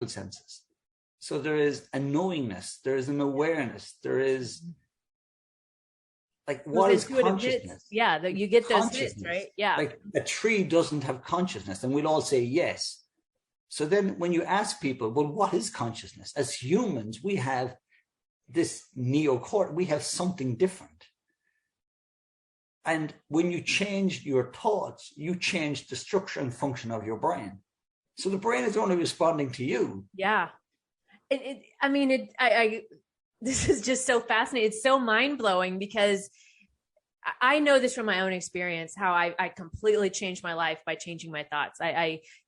senses. So there is a knowingness, there is an awareness, there is like what is consciousness? Hits. Yeah, you get those hits, right? Yeah. Like a tree doesn't have consciousness, and we'll all say yes. So then when you ask people, well, what is consciousness? As humans, we have this neocortex, we have something different. And when you change your thoughts, you change the structure and function of your brain. So the brain is only responding to you. Yeah. This is just so fascinating. It's so mind blowing because I know this from my own experience, how I completely changed my life by changing my thoughts.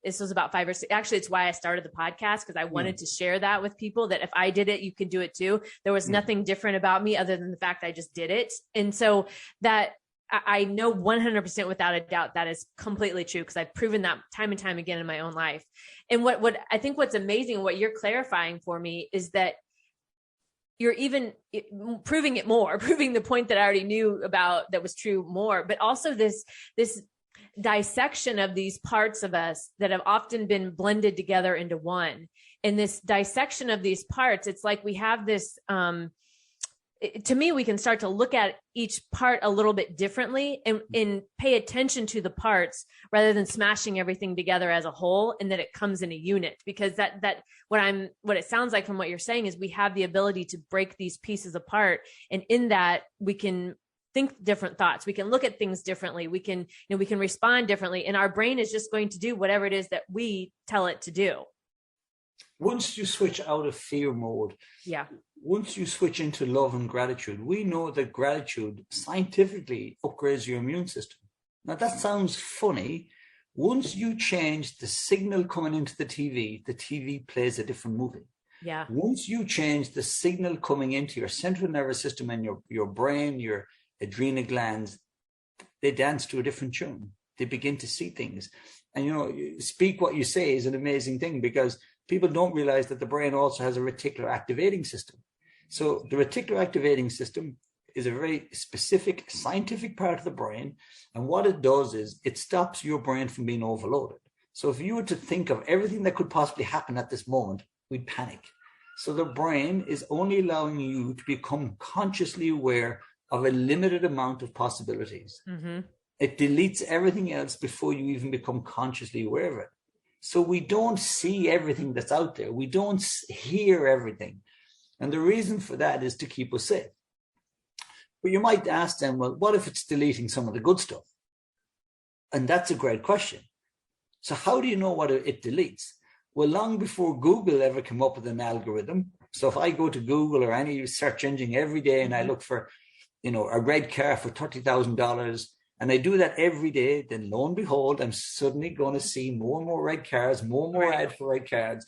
This was about 5 or 6, actually, it's why I started the podcast, because I wanted to share that with people, that if I did it, you can do it too. There was nothing different about me other than the fact I just did it. And so that I know 100% without a doubt that is completely true, because I've proven that time and time again in my own life. And what I think what's amazing, what you're clarifying for me, is that you're even proving it more, proving the point that I already knew about that was true more, but also this dissection of these parts of us that have often been blended together into one. And this dissection of these parts, it's like we have this, to me, we can start to look at each part a little bit differently and pay attention to the parts rather than smashing everything together as a whole, and that it comes in a unit. Because what it sounds like from what you're saying is we have the ability to break these pieces apart. And in that we can think different thoughts. We can look at things differently. We can respond differently, and our brain is just going to do whatever it is that we tell it to do. Once you switch out of fear mode, once you switch into love and gratitude, we know that gratitude scientifically upgrades your immune system. Now that sounds funny. Once you change the signal coming into the TV plays a different movie. Yeah. Once you change the signal coming into your central nervous system and your brain, your adrenal glands, they dance to a different tune. They begin to see things. And, speak what you say is an amazing thing, because people don't realize that the brain also has a reticular activating system. So the reticular activating system is a very specific scientific part of the brain. And what it does is it stops your brain from being overloaded. So if you were to think of everything that could possibly happen at this moment, we'd panic. So the brain is only allowing you to become consciously aware of a limited amount of possibilities. Mm-hmm. It deletes everything else before you even become consciously aware of it. So we don't see everything that's out there. We don't hear everything. And the reason for that is to keep us safe. But you might ask them, well, what if it's deleting some of the good stuff? And that's a great question. So how do you know what it deletes? Well, long before Google ever came up with an algorithm. So if I go to Google or any search engine every day and I look for, a red car for $30,000, and I do that every day, then lo and behold, I'm suddenly going to see more and more red cars, more and more ad for red cars.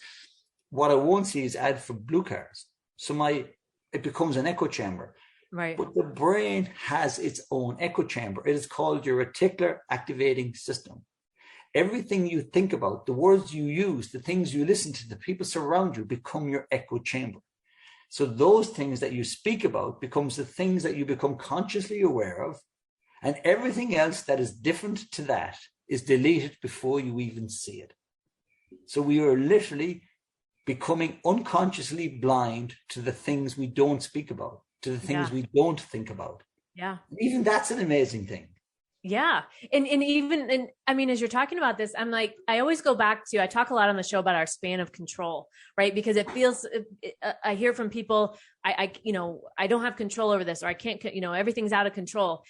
What I won't see is ad for blue cars. So it becomes an echo chamber. Right. But the brain has its own echo chamber. It is called your reticular activating system. Everything you think about, the words you use, the things you listen to, the people surround you become your echo chamber. So those things that you speak about becomes the things that you become consciously aware of. And everything else that is different to that is deleted before you even see it. So we are literally becoming unconsciously blind to the things we don't speak about, to the things we don't think about. Yeah. Even that's an amazing thing. Yeah. And as you're talking about this, I'm like, I always go back to, I talk a lot on the show about our span of control, right? Because it feels, I hear from people, I don't have control over this, or I can't, everything's out of control.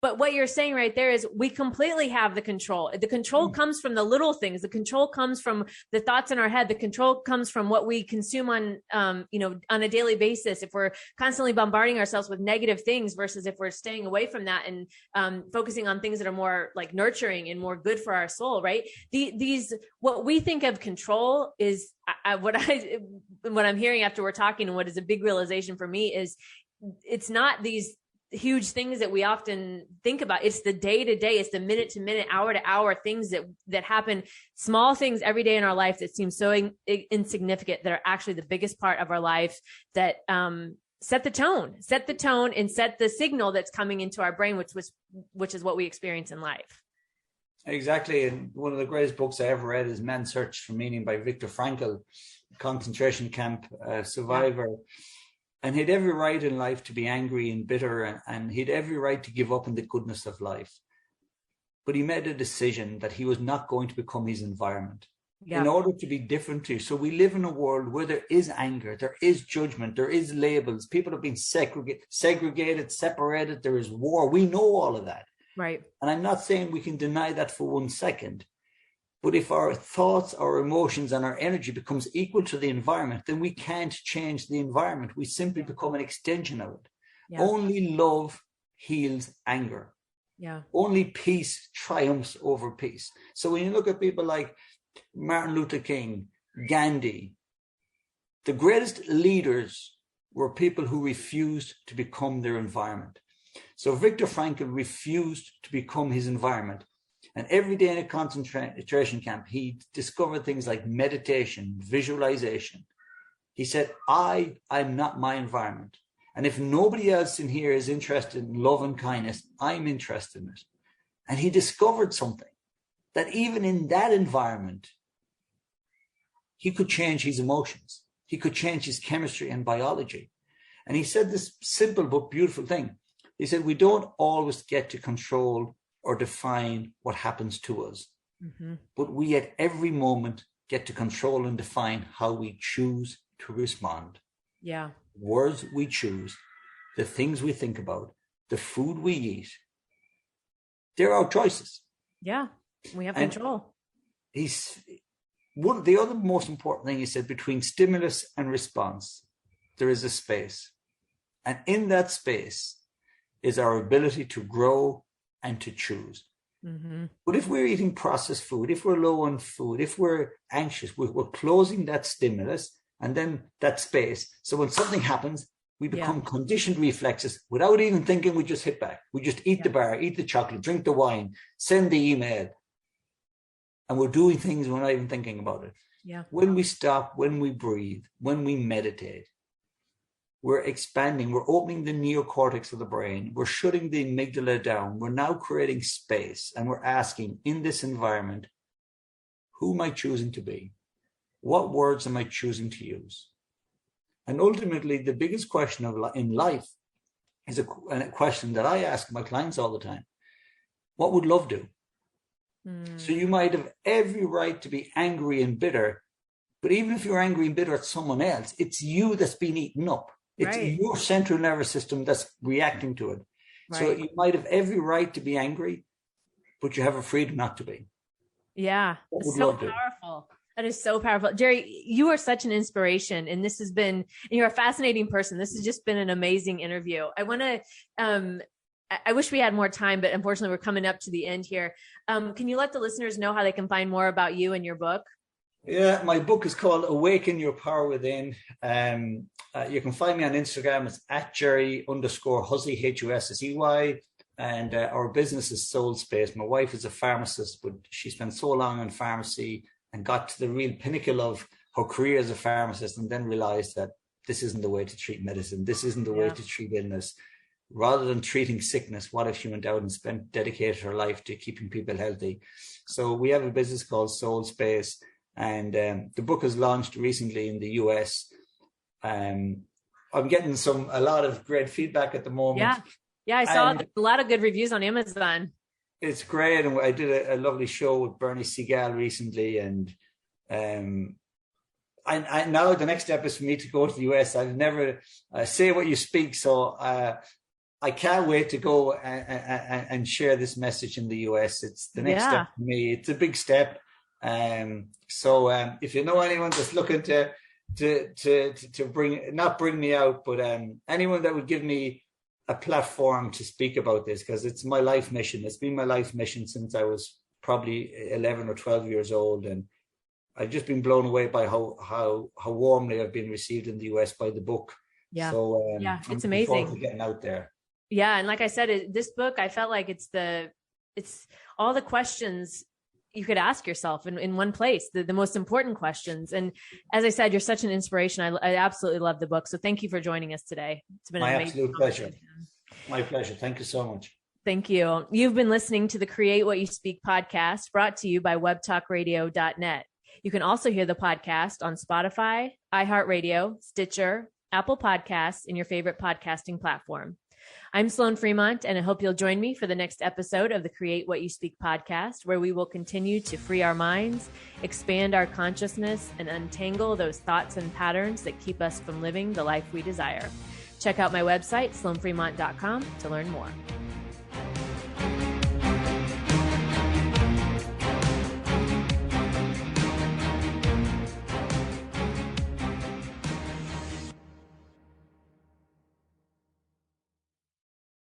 But what you're saying right there is we completely have the control. The control comes from the little things. The control comes from the thoughts in our head. The control comes from what we consume on a daily basis. If we're constantly bombarding ourselves with negative things versus if we're staying away from that and focusing on things that are more like nurturing and more good for our soul, right? What we think of control is what I'm hearing after we're talking, and what is a big realization for me is it's not these huge things that we often think about. It's the day to day, it's the minute to minute, hour to hour things that happen, small things every day in our life that seem so insignificant, that are actually the biggest part of our life, that set the tone and set the signal that's coming into our brain, which is what we experience in life. Exactly. And one of the greatest books I ever read is Man's Search for Meaning by Viktor Frankl, concentration camp survivor. Yeah. And he had every right in life to be angry and bitter, and he had every right to give up on the goodness of life. But he made a decision that he was not going to become his environment. Yeah. In order to be different to you. So we live in a world where there is anger, there is judgment, there is labels. People have been segregated, separated. There is war. We know all of that. Right. And I'm not saying we can deny that for 1 second. But if our thoughts, our emotions, and our energy becomes equal to the environment, then we can't change the environment. We simply become an extension of it. Yeah. Only love heals anger. Yeah. Only peace triumphs over peace. So when you look at people like Martin Luther King, Gandhi, the greatest leaders were people who refused to become their environment. So Viktor Frankl refused to become his environment. And every day in a concentration camp, he discovered things like meditation, visualization. He said, I'm not my environment. And if nobody else in here is interested in love and kindness, I'm interested in it. And he discovered something, that even in that environment, he could change his emotions. He could change his chemistry and biology. And he said this simple but beautiful thing. He said, we don't always get to control or define what happens to us. Mm-hmm. But we at every moment get to control and define how we choose to respond. Yeah. The words we choose, the things we think about, the food we eat, they're our choices. Yeah, we have control. The other most important thing he said, between stimulus and response, there is a space. And in that space is our ability to grow and to choose. Mm-hmm. But if we're eating processed food, if we're low on food, if we're anxious, we're closing that stimulus and then that space. So when something happens, we become conditioned reflexes. Without even thinking, we just hit back. We just eat the bar, eat the chocolate, drink the wine, send the email. And we're doing things we're not even thinking about it. Yeah. When we stop, when we breathe, when we meditate, we're expanding, we're opening the neocortex of the brain, we're shutting the amygdala down, we're now creating space, and we're asking, in this environment, who am I choosing to be? What words am I choosing to use? And ultimately, the biggest question in life is a question that I ask my clients all the time. What would love do? So you might have every right to be angry and bitter, but even if you're angry and bitter at someone else, it's you that's been eaten up. It's your central nervous system that's reacting to it. Right. So you might have every right to be angry, but you have a freedom not to be. Yeah, it's so powerful. That is so powerful. Gerry, you are such an inspiration, and this has been, and you're a fascinating person. This has just been an amazing interview. I want to, I wish we had more time, but unfortunately we're coming up to the end here. Can you let the listeners know how they can find more about you and your book? Yeah, my book is called Awaken Your Power Within. You can find me on Instagram. It's at Gerry_Hussey, Hussey. And our business is Soul Space. My wife is a pharmacist, but she spent so long in pharmacy and got to the real pinnacle of her career as a pharmacist, and then realized that this isn't the way to treat medicine. This isn't the way to treat illness. Rather than treating sickness, what if she went out and dedicated her life to keeping people healthy? So we have a business called Soul Space. And the book has launched recently in the US. I'm getting a lot of great feedback at the moment. Yeah, I saw a lot of good reviews on Amazon. It's great. And I did a lovely show with Bernie Segal recently. And I now the next step is for me to go to the US. I've never say what you speak. So I can't wait to go and share this message in the US. It's the next step for me. It's a big step. So if you know anyone that's looking to not bring me out, but anyone that would give me a platform to speak about this, because it's my life mission. It's been my life mission since I was probably 11 or 12 years old, and I've just been blown away by how warmly I've been received in the US by the book. Yeah. So it's amazing. To getting out there. Yeah, and like I said, this book, I felt like it's all the questions you could ask yourself in one place, the most important questions. And as I said, you're such an inspiration. I absolutely love the book. So thank you for joining us today. It's been my absolute pleasure. My pleasure. Thank you so much. Thank you. You've been listening to the Create What You Speak podcast, brought to you by webtalkradio.net. You can also hear the podcast on Spotify, iHeartRadio, Stitcher, Apple Podcasts, and your favorite podcasting platform. I'm Sloan Fremont, and I hope you'll join me for the next episode of the Create What You Speak podcast, where we will continue to free our minds, expand our consciousness, and untangle those thoughts and patterns that keep us from living the life we desire. Check out my website, sloanfremont.com, to learn more.